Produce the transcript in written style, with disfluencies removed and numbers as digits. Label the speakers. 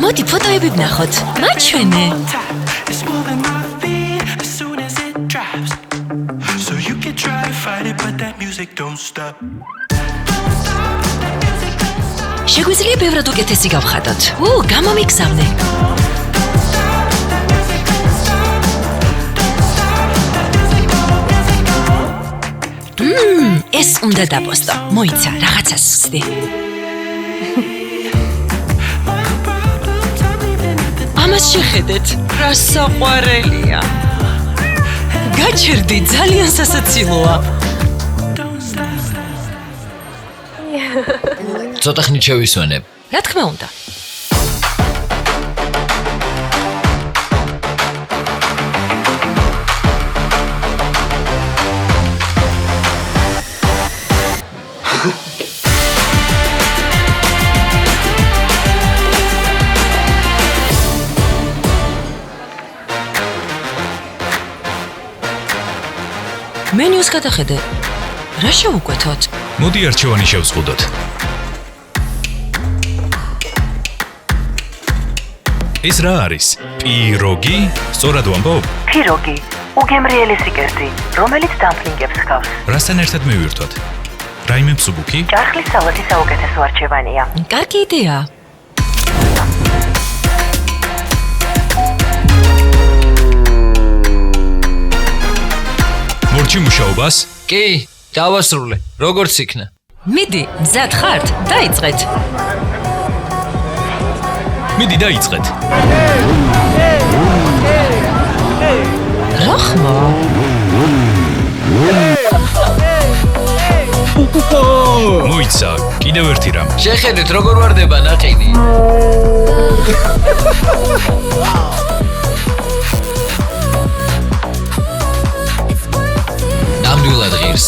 Speaker 1: მოდი ფოტოები ვნახოთ. მაჩვენე. შეგვიძლია ბევრად უკეთესი გავხადოთ. გამომიგზავნე. ეს უნდა დაპოსტო. მოიცა, რაღაცას ვხსნი. ამას შეხედეთ, რა საყვარელია. გაჩერდი, ძალიან სასაცილოა.
Speaker 2: ცოტა ხნით შევისვენებ.
Speaker 1: რა თქმა უნდა. მენიუს გადახედე. რა შევუკვეთოთ?
Speaker 3: მოდი არჩევანი შევსყუდოთ. ეს რა არის? პიროგი? სწორად ვამბობ?
Speaker 4: პიროგი. უგემრიელი სიკერტი, რომელიც დამფლინგებს ჰგავს.
Speaker 3: რასთან ერთად მივირთვათ? რაიმე მსუბუქი?
Speaker 4: ჭარხლის სალათი საუკეთესო არჩევანია.
Speaker 1: კარგი იდეა.
Speaker 3: მორჩი მუშაობას?
Speaker 2: კი, დავასრულე. როგორც იქნა?
Speaker 1: მიდი, მზად ხართ? დაიწყეთ.
Speaker 3: მიდი დაიწყეთ.
Speaker 1: რა ხმა?
Speaker 3: მოიცა, კიდევ ერთი რამ.
Speaker 2: შეხედეთ როგორ ვარდება ნაყინი. ნამდვილად ღირს.